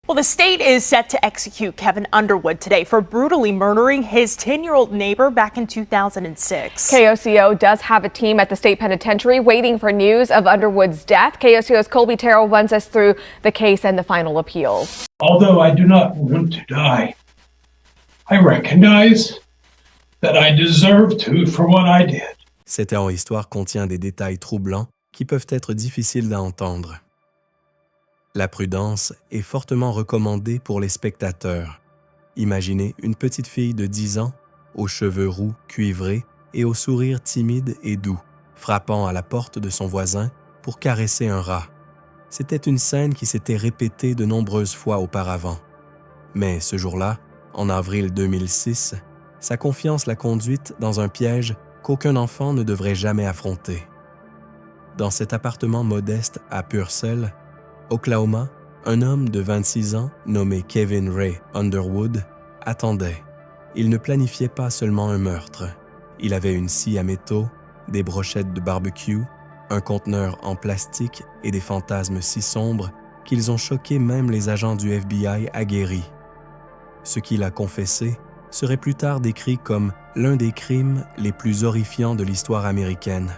Well, the state is set to execute Kevin Underwood today for brutally murdering his 10-year-old neighbor back in 2006. KOCO does have a team at the state penitentiary waiting for news of Underwood's death. KOCO's Colby Terrell runs us through the case and the final appeal. Although I do not want to die, I recognize that I deserve to for what I did. Cette histoire contient des détails troublants qui peuvent être difficiles à entendre. La prudence est fortement recommandée pour les spectateurs. Imaginez une petite fille de 10 ans, aux cheveux roux cuivrés et au sourire timide et doux, frappant à la porte de son voisin pour caresser un rat. C'était une scène qui s'était répétée de nombreuses fois auparavant. Mais ce jour-là, en avril 2006, sa confiance l'a conduite dans un piège qu'aucun enfant ne devrait jamais affronter. Dans cet appartement modeste à Purcell, Oklahoma, un homme de 26 ans nommé Kevin Ray Underwood attendait. Il ne planifiait pas seulement un meurtre. Il avait une scie à métaux, des brochettes de barbecue, un conteneur en plastique et des fantasmes si sombres qu'ils ont choqué même les agents du FBI aguerris. Ce qu'il a confessé serait plus tard décrit comme l'un des crimes les plus horrifiants de l'histoire américaine.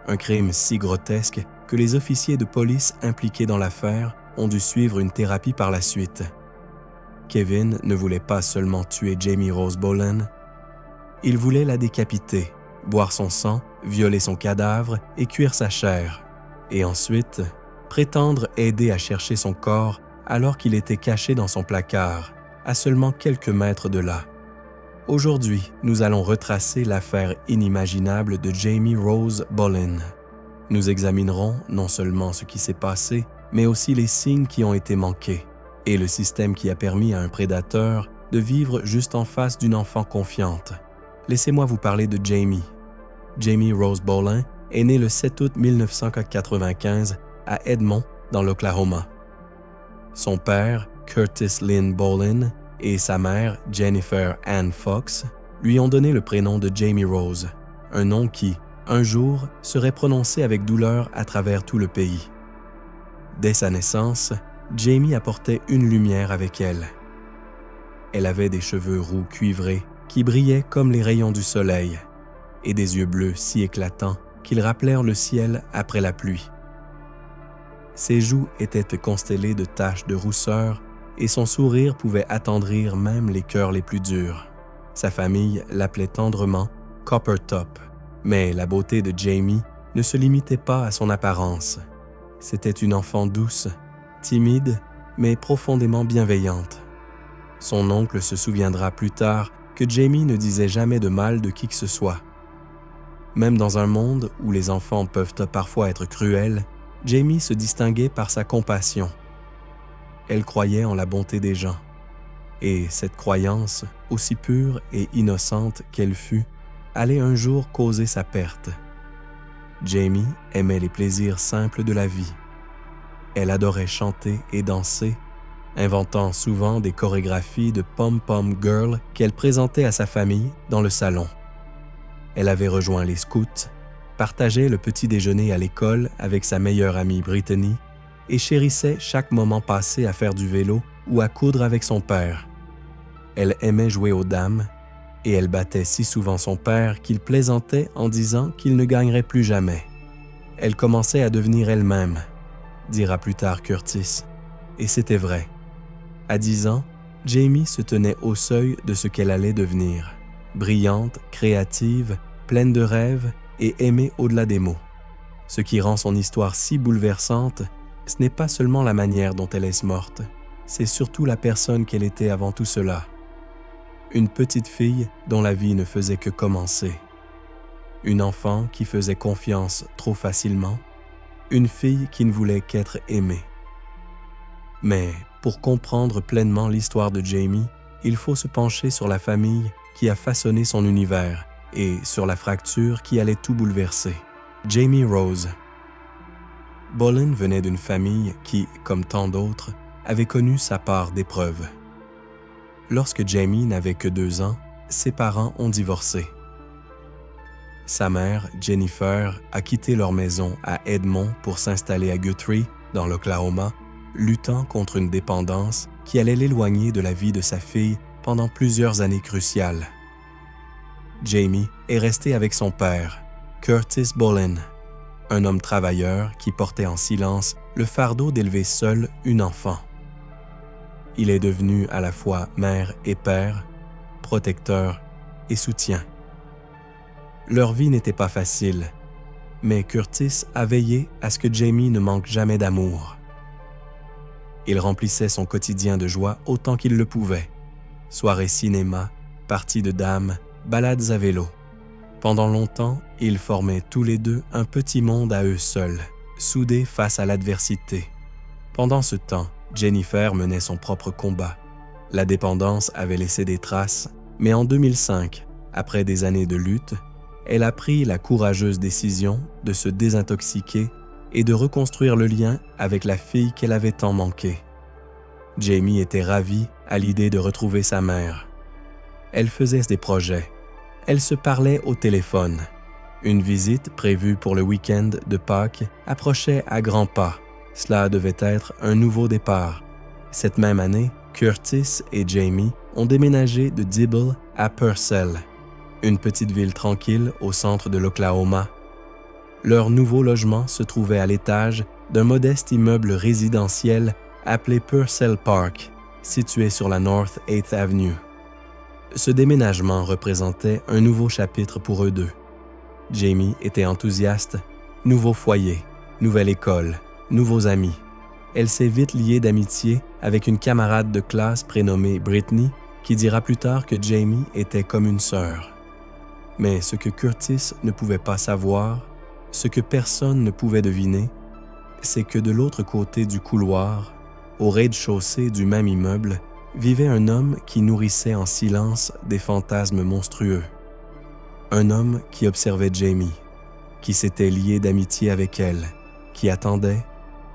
Un crime si grotesque que les officiers de police impliqués dans l'affaire ont dû suivre une thérapie par la suite. Kevin ne voulait pas seulement tuer Jamie Rose Boland, il voulait la décapiter, boire son sang, violer son cadavre et cuire sa chair, et ensuite prétendre aider à chercher son corps alors qu'il était caché dans son placard, à seulement quelques mètres de là. Aujourd'hui, nous allons retracer l'affaire inimaginable de Jamie Rose Boland. Nous examinerons non seulement ce qui s'est passé, mais aussi les signes qui ont été manqués et le système qui a permis à un prédateur de vivre juste en face d'une enfant confiante. Laissez-moi vous parler de Jamie. Jamie Rose Boland est née le 7 août 1995 à Edmond, dans l'Oklahoma. Son père, Curtis Lynn Boland, et sa mère, Jennifer Ann Fox, lui ont donné le prénom de Jamie Rose, un nom qui, un jour, serait prononcé avec douleur à travers tout le pays. Dès sa naissance, Jamie apportait une lumière avec elle. Elle avait des cheveux roux cuivrés qui brillaient comme les rayons du soleil et des yeux bleus si éclatants qu'ils rappelèrent le ciel après la pluie. Ses joues étaient constellées de taches de rousseur et son sourire pouvait attendrir même les cœurs les plus durs. Sa famille l'appelait tendrement Copper Top, mais la beauté de Jamie ne se limitait pas à son apparence. C'était une enfant douce, timide, mais profondément bienveillante. Son oncle se souviendra plus tard que Jamie ne disait jamais de mal de qui que ce soit. Même dans un monde où les enfants peuvent parfois être cruels, Jamie se distinguait par sa compassion. Elle croyait en la bonté des gens. Et cette croyance, aussi pure et innocente qu'elle fût, allait un jour causer sa perte. Jamie aimait les plaisirs simples de la vie. Elle adorait chanter et danser, inventant souvent des chorégraphies de pom-pom girl qu'elle présentait à sa famille dans le salon. Elle avait rejoint les scouts, partageait le petit déjeuner à l'école avec sa meilleure amie Brittany et chérissait chaque moment passé à faire du vélo ou à coudre avec son père. Elle aimait jouer aux dames et elle battait si souvent son père qu'il plaisantait en disant qu'il ne gagnerait plus jamais. Elle commençait à devenir elle-même, dira plus tard Curtis, et c'était vrai. À 10 ans, Jamie se tenait au seuil de ce qu'elle allait devenir, brillante, créative, pleine de rêves et aimée au-delà des mots. Ce qui rend son histoire si bouleversante, ce n'est pas seulement la manière dont elle est morte, c'est surtout la personne qu'elle était avant tout cela. Une petite fille dont la vie ne faisait que commencer. Une enfant qui faisait confiance trop facilement. Une fille qui ne voulait qu'être aimée. Mais pour comprendre pleinement l'histoire de Jamie, il faut se pencher sur la famille qui a façonné son univers et sur la fracture qui allait tout bouleverser. Jamie Rose. Boland venait d'une famille qui, comme tant d'autres, avait connu sa part d'épreuves. Lorsque Jamie n'avait que 2 ans, ses parents ont divorcé. Sa mère, Jennifer, a quitté leur maison à Edmond pour s'installer à Guthrie, dans l'Oklahoma, luttant contre une dépendance qui allait l'éloigner de la vie de sa fille pendant plusieurs années cruciales. Jamie est resté avec son père, Curtis Bolen, un homme travailleur qui portait en silence le fardeau d'élever seul une enfant. Il est devenu à la fois mère et père, protecteur et soutien. Leur vie n'était pas facile, mais Curtis a veillé à ce que Jamie ne manque jamais d'amour. Il remplissait son quotidien de joie autant qu'il le pouvait. Soirées cinéma, parties de dames, balades à vélo. Pendant longtemps, ils formaient tous les deux un petit monde à eux seuls, soudés face à l'adversité. Pendant ce temps, Jennifer menait son propre combat. La dépendance avait laissé des traces, mais en 2005, après des années de lutte, elle a pris la courageuse décision de se désintoxiquer et de reconstruire le lien avec la fille qu'elle avait tant manqué. Jamie était ravie à l'idée de retrouver sa mère. Elle faisait des projets. Elle se parlait au téléphone. Une visite prévue pour le week-end de Pâques approchait à grands pas. Cela devait être un nouveau départ. Cette même année, Curtis et Jamie ont déménagé de Dibble à Purcell, une petite ville tranquille au centre de l'Oklahoma. Leur nouveau logement se trouvait à l'étage d'un modeste immeuble résidentiel appelé Purcell Park, situé sur la North 8th Avenue. Ce déménagement représentait un nouveau chapitre pour eux deux. Jamie était enthousiaste. Nouveau foyer, nouvelle école, nouveaux amis. Elle s'est vite liée d'amitié avec une camarade de classe prénommée Brittany, qui dira plus tard que Jamie était comme une sœur. Mais ce que Curtis ne pouvait pas savoir, ce que personne ne pouvait deviner, c'est que de l'autre côté du couloir, au rez-de-chaussée du même immeuble, vivait un homme qui nourrissait en silence des fantasmes monstrueux. Un homme qui observait Jamie, qui s'était lié d'amitié avec elle, qui attendait,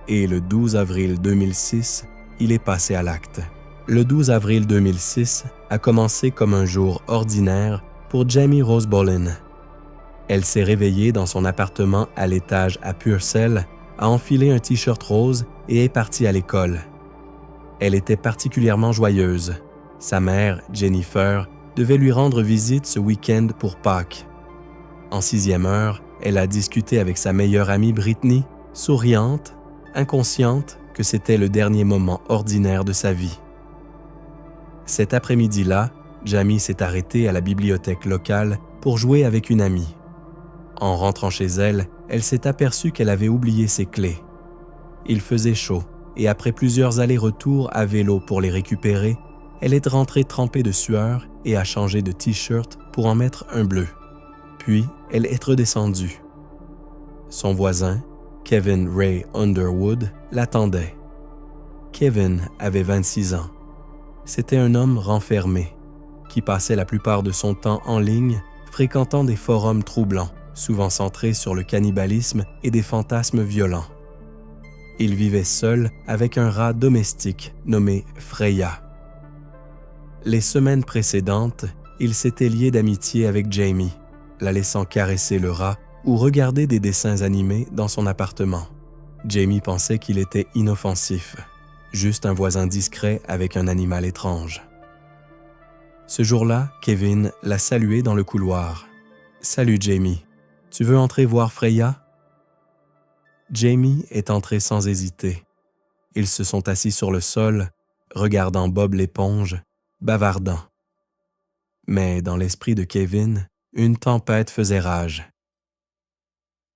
et le 12 avril 2006, il est passé à l'acte. Le 12 avril 2006 a commencé comme un jour ordinaire pour Jamie Rose Bolen. Elle s'est réveillée dans son appartement à l'étage à Purcell, a enfilé un t-shirt rose et est partie à l'école. Elle était particulièrement joyeuse. Sa mère, Jennifer, devait lui rendre visite ce week-end pour Pâques. En 6e heure, elle a discuté avec sa meilleure amie Brittany, souriante, inconsciente que c'était le dernier moment ordinaire de sa vie. Cet après-midi-là, Jamie s'est arrêtée à la bibliothèque locale pour jouer avec une amie. En rentrant chez elle, elle s'est aperçue qu'elle avait oublié ses clés. Il faisait chaud, et après plusieurs allers-retours à vélo pour les récupérer, elle est rentrée trempée de sueur et a changé de t-shirt pour en mettre un bleu. Puis, elle est redescendue. Son voisin, Kevin Ray Underwood, l'attendait. Kevin avait 26 ans. C'était un homme renfermé, qui passait la plupart de son temps en ligne, fréquentant des forums troublants, souvent centrés sur le cannibalisme et des fantasmes violents. Il vivait seul avec un rat domestique nommé Freya. Les semaines précédentes, il s'était lié d'amitié avec Jamie, la laissant caresser le rat ou regarder des dessins animés dans son appartement. Jamie pensait qu'il était inoffensif, juste un voisin discret avec un animal étrange. Ce jour-là, Kevin l'a salué dans le couloir. « Salut Jamie, tu veux entrer voir Freya ?» Jamie est entré sans hésiter. Ils se sont assis sur le sol, regardant Bob l'éponge, bavardant. Mais dans l'esprit de Kevin, une tempête faisait rage.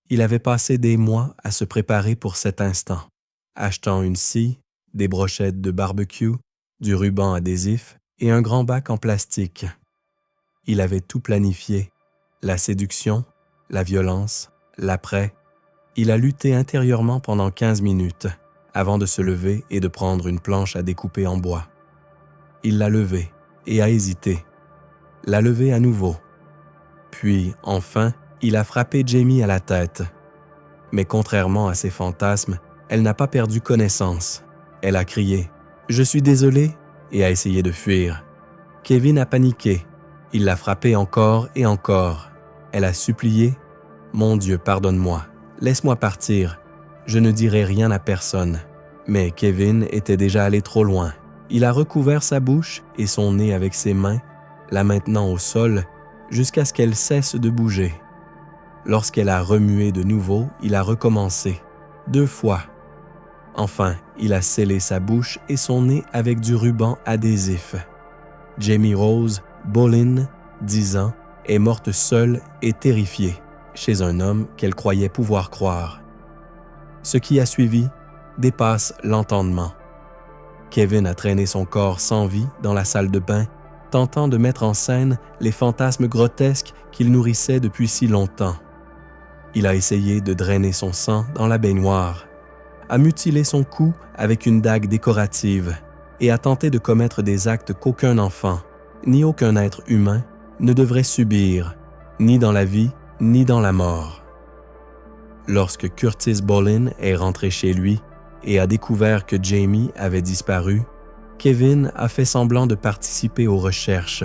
Il avait passé des mois à se préparer pour cet instant, achetant une scie, des brochettes de barbecue, du ruban adhésif et un grand bac en plastique. Il avait tout planifié, la séduction, la violence, l'après. Il a lutté intérieurement pendant 15 minutes avant de se lever et de prendre une planche à découper en bois. Il l'a levée et a hésité. L'a levée à nouveau. Puis, enfin, il a frappé Jamie à la tête. Mais contrairement à ses fantasmes, elle n'a pas perdu connaissance. Elle a crié « Je suis désolée » et a essayé de fuir. Kevin a paniqué. Il l'a frappée encore et encore. Elle a supplié « Mon Dieu, pardonne-moi. Laisse-moi partir. Je ne dirai rien à personne. Mais Kevin était déjà allé trop loin. Il a recouvert sa bouche et son nez avec ses mains, la maintenant au sol, jusqu'à ce qu'elle cesse de bouger. Lorsqu'elle a remué de nouveau, il a recommencé, 2 fois. Enfin, il a scellé sa bouche et son nez avec du ruban adhésif. Jamie Rose Boleyn, 10 ans, est morte seule et terrifiée, chez un homme qu'elle croyait pouvoir croire. Ce qui a suivi dépasse l'entendement. Kevin a traîné son corps sans vie dans la salle de bain, tentant de mettre en scène les fantasmes grotesques qu'il nourrissait depuis si longtemps. Il a essayé de drainer son sang dans la baignoire, a mutilé son cou avec une dague décorative et a tenté de commettre des actes qu'aucun enfant, ni aucun être humain, ne devrait subir, ni dans la vie, ni dans la mort. Lorsque Curtis Boleyn est rentré chez lui et a découvert que Jamie avait disparu, Kevin a fait semblant de participer aux recherches.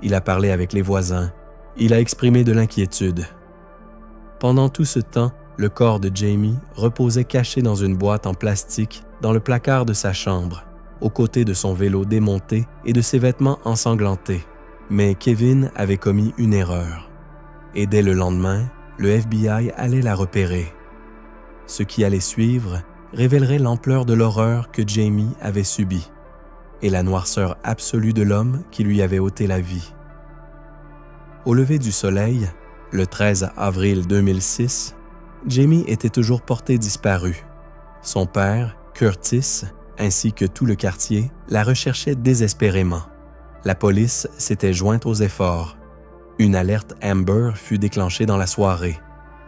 Il a parlé avec les voisins. Il a exprimé de l'inquiétude. Pendant tout ce temps, le corps de Jamie reposait caché dans une boîte en plastique dans le placard de sa chambre, aux côtés de son vélo démonté et de ses vêtements ensanglantés. Mais Kevin avait commis une erreur. Et dès le lendemain, le FBI allait la repérer. Ce qui allait suivre révélerait l'ampleur de l'horreur que Jamie avait subie et la noirceur absolue de l'homme qui lui avait ôté la vie. Au lever du soleil, le 13 avril 2006, Jamie était toujours porté disparu. Son père, Curtis, ainsi que tout le quartier, la recherchaient désespérément. La police s'était jointe aux efforts. Une alerte Amber fut déclenchée dans la soirée,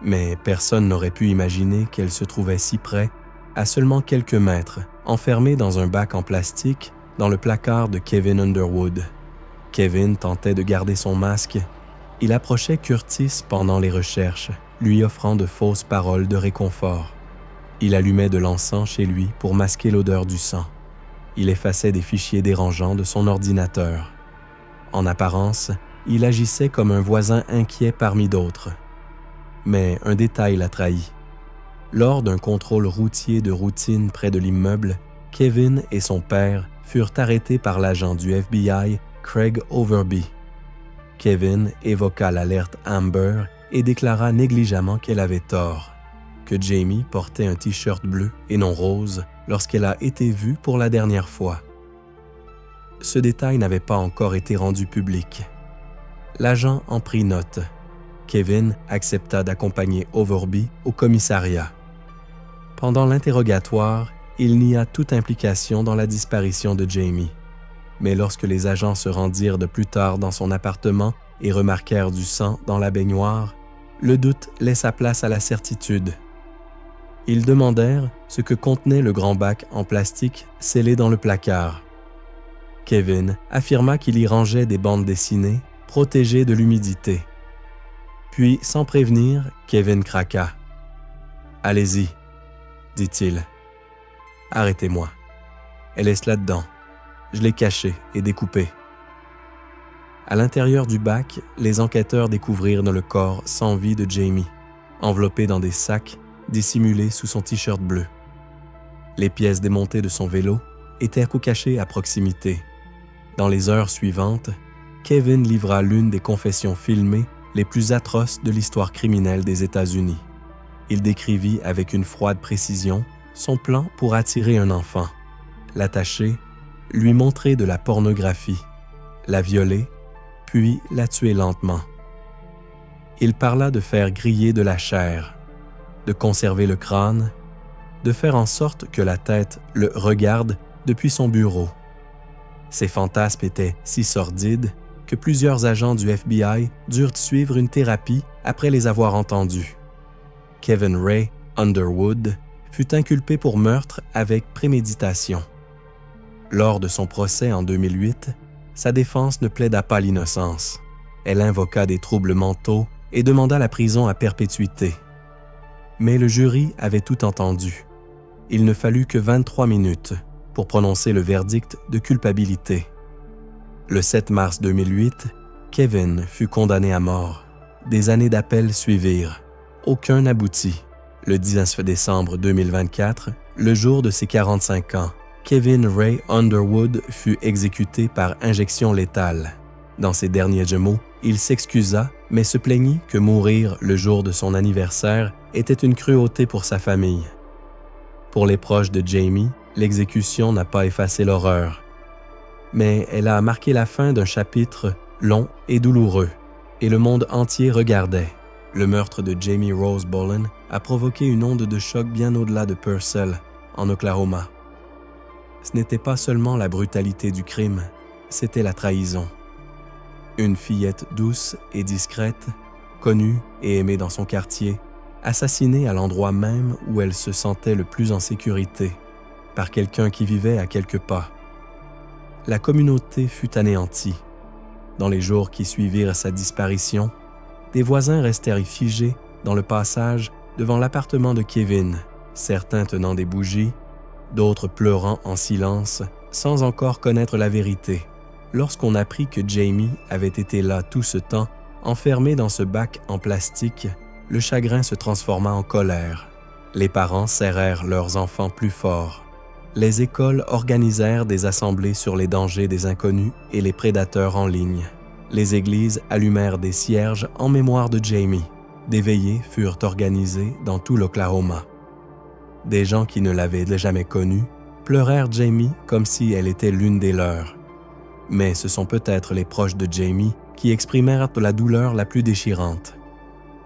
mais personne n'aurait pu imaginer qu'elle se trouvait si près, à seulement quelques mètres, enfermée dans un bac en plastique dans le placard de Kevin Underwood. Kevin tentait de garder son masque. Il approchait Curtis pendant les recherches, lui offrant de fausses paroles de réconfort. Il allumait de l'encens chez lui pour masquer l'odeur du sang. Il effaçait des fichiers dérangeants de son ordinateur. En apparence, il agissait comme un voisin inquiet parmi d'autres. Mais un détail l'a trahi. Lors d'un contrôle routier de routine près de l'immeuble, Kevin et son père furent arrêtés par l'agent du FBI, Craig Overby. Kevin évoqua l'alerte Amber et déclara négligemment qu'elle avait tort, que Jamie portait un t-shirt bleu et non rose lorsqu'elle a été vue pour la dernière fois. Ce détail n'avait pas encore été rendu public. L'agent en prit note. Kevin accepta d'accompagner Overby au commissariat. Pendant l'interrogatoire, il nia toute implication dans la disparition de Jamie. Mais lorsque les agents se rendirent de plus tard dans son appartement et remarquèrent du sang dans la baignoire, le doute laissa place à la certitude. Ils demandèrent ce que contenait le grand bac en plastique scellé dans le placard. Kevin affirma qu'il y rangeait des bandes dessinées protégées de l'humidité. Puis, sans prévenir, Kevin craqua. « Allez-y, dit-il. Arrêtez-moi. Elle est là-dedans. Je l'ai cachée et découpée. » À l'intérieur du bac, les enquêteurs découvrirent le corps sans vie de Jamie, enveloppé dans des sacs dissimulés sous son t-shirt bleu. Les pièces démontées de son vélo étaient cachées à proximité. Dans les heures suivantes, Kevin livra l'une des confessions filmées les plus atroces de l'histoire criminelle des États-Unis. Il décrivit avec une froide précision son plan pour attirer un enfant, l'attacher, lui montrer de la pornographie, la violer, puis la tuer lentement. Il parla de faire griller de la chair, de conserver le crâne, de faire en sorte que la tête le regarde depuis son bureau. Ces fantasmes étaient si sordides que plusieurs agents du FBI durent suivre une thérapie après les avoir entendus. Kevin Ray Underwood fut inculpé pour meurtre avec préméditation. Lors de son procès en 2008, sa défense ne plaida pas l'innocence. Elle invoqua des troubles mentaux et demanda la prison à perpétuité. Mais le jury avait tout entendu. Il ne fallut que 23 minutes pour prononcer le verdict de culpabilité. Le 7 mars 2008, Kevin fut condamné à mort. Des années d'appel suivirent. Aucun n'aboutit. Le 19 décembre 2024, Le jour de ses 45 ans, Kevin Ray Underwood fut exécuté par injection létale. Dans ses derniers mots, il s'excusa, mais se plaignit que mourir le jour de son anniversaire était une cruauté pour sa famille. Pour les proches de Jamie, l'exécution n'a pas effacé l'horreur, mais elle a marqué la fin d'un chapitre long et douloureux, et le monde entier regardait. Le meurtre de Jamie Rose Boland a provoqué une onde de choc bien au-delà de Purcell, en Oklahoma. Ce n'était pas seulement la brutalité du crime, c'était la trahison. Une fillette douce et discrète, connue et aimée dans son quartier, assassinée à l'endroit même où elle se sentait le plus en sécurité, par quelqu'un qui vivait à quelques pas. La communauté fut anéantie. Dans les jours qui suivirent sa disparition, des voisins restèrent figés dans le passage devant l'appartement de Kevin, certains tenant des bougies, d'autres pleurant en silence, sans encore connaître la vérité. Lorsqu'on apprit que Jamie avait été là tout ce temps, enfermé dans ce bac en plastique, le chagrin se transforma en colère. Les parents serrèrent leurs enfants plus fort. Les écoles organisèrent des assemblées sur les dangers des inconnus et les prédateurs en ligne. Les églises allumèrent des cierges en mémoire de Jamie. Des veillées furent organisées dans tout l'Oklahoma. Des gens qui ne l'avaient jamais connue pleurèrent Jamie comme si elle était l'une des leurs. Mais ce sont peut-être les proches de Jamie qui exprimèrent la douleur la plus déchirante.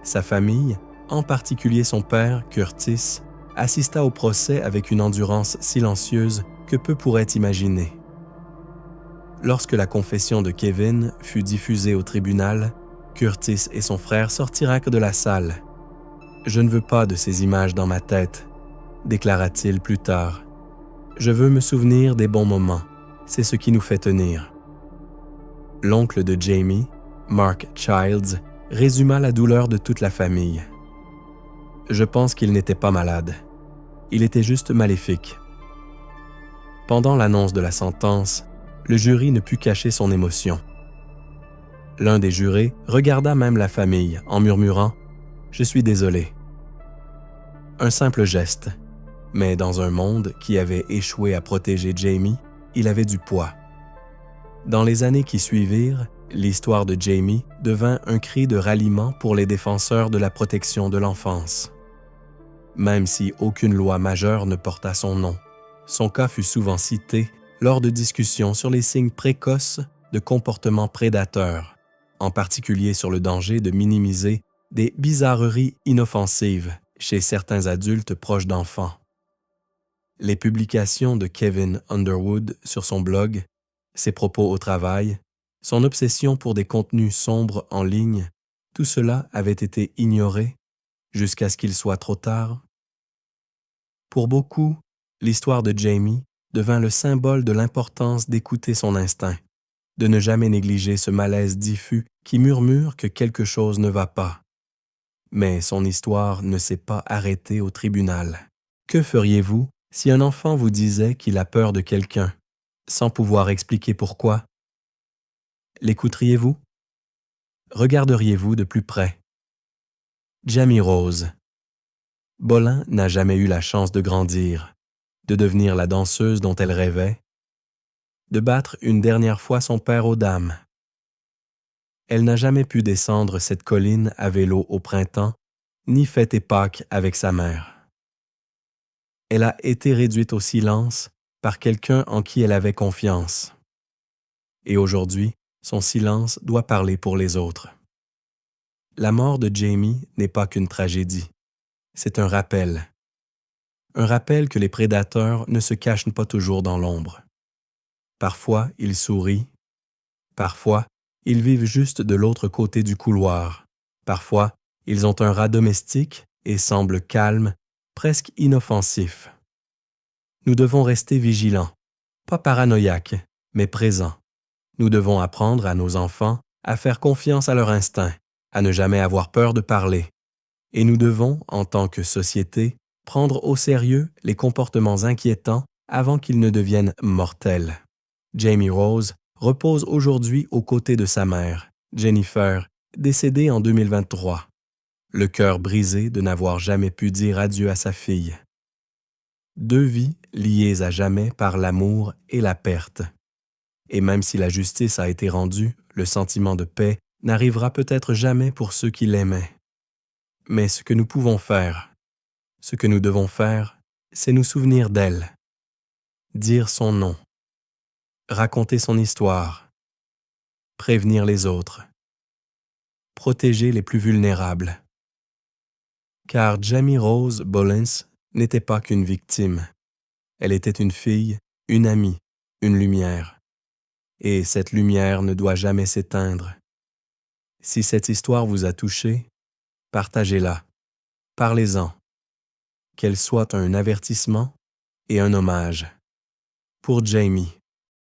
Sa famille, en particulier son père, Curtis, assista au procès avec une endurance silencieuse que peu pourraient imaginer. Lorsque la confession de Kevin fut diffusée au tribunal, Curtis et son frère sortirent de la salle. « Je ne veux pas de ces images dans ma tête », déclara-t-il plus tard. « Je veux me souvenir des bons moments. C'est ce qui nous fait tenir. » L'oncle de Jamie, Mark Childs, résuma la douleur de toute la famille. « Je pense qu'il n'était pas malade. Il était juste maléfique. » Pendant l'annonce de la sentence, le jury ne put cacher son émotion. L'un des jurés regarda même la famille en murmurant « Je suis désolé ». Un simple geste, mais dans un monde qui avait échoué à protéger Jamie, il avait du poids. Dans les années qui suivirent, l'histoire de Jamie devint un cri de ralliement pour les défenseurs de la protection de l'enfance. Même si aucune loi majeure ne porta son nom, son cas fut souvent cité lors de discussions sur les signes précoces de comportements prédateurs, en particulier sur le danger de minimiser des bizarreries inoffensives chez certains adultes proches d'enfants. Les publications de Kevin Underwood sur son blog, ses propos au travail, son obsession pour des contenus sombres en ligne, tout cela avait été ignoré jusqu'à ce qu'il soit trop tard. Pour beaucoup, l'histoire de Jamie devint le symbole de l'importance d'écouter son instinct, de ne jamais négliger ce malaise diffus qui murmure que quelque chose ne va pas. Mais son histoire ne s'est pas arrêtée au tribunal. Que feriez-vous si un enfant vous disait qu'il a peur de quelqu'un, sans pouvoir expliquer pourquoi? L'écouteriez-vous? Regarderiez-vous de plus près? Jamie Rose. Boland n'a jamais eu la chance de grandir, de devenir la danseuse dont elle rêvait, de battre une dernière fois son père aux dames. Elle n'a jamais pu descendre cette colline à vélo au printemps, ni fêter Pâques avec sa mère. Elle a été réduite au silence par quelqu'un en qui elle avait confiance. Et aujourd'hui, son silence doit parler pour les autres. La mort de Jamie n'est pas qu'une tragédie. C'est un rappel. Un rappel que les prédateurs ne se cachent pas toujours dans l'ombre. Parfois, ils sourient. Parfois, ils vivent juste de l'autre côté du couloir. Parfois, ils ont un rat domestique et semblent calmes, presque inoffensifs. Nous devons rester vigilants, pas paranoïaques, mais présents. Nous devons apprendre à nos enfants à faire confiance à leur instinct, à ne jamais avoir peur de parler. Et nous devons, en tant que société, prendre au sérieux les comportements inquiétants avant qu'ils ne deviennent mortels. Jamie Rose repose aujourd'hui aux côtés de sa mère, Jennifer, décédée en 2023. Le cœur brisé de n'avoir jamais pu dire adieu à sa fille. 2 vies liées à jamais par l'amour et la perte. Et même si la justice a été rendue, le sentiment de paix n'arrivera peut-être jamais pour ceux qui l'aimaient. Mais ce que nous pouvons faire, ce que nous devons faire, c'est nous souvenir d'elle, dire son nom, raconter son histoire, prévenir les autres, protéger les plus vulnérables. Car Jamie Rose Bollins n'était pas qu'une victime. Elle était une fille, une amie, une lumière. Et cette lumière ne doit jamais s'éteindre. Si cette histoire vous a touché, partagez-la, parlez-en, qu'elle soit un avertissement et un hommage. Pour Jamie.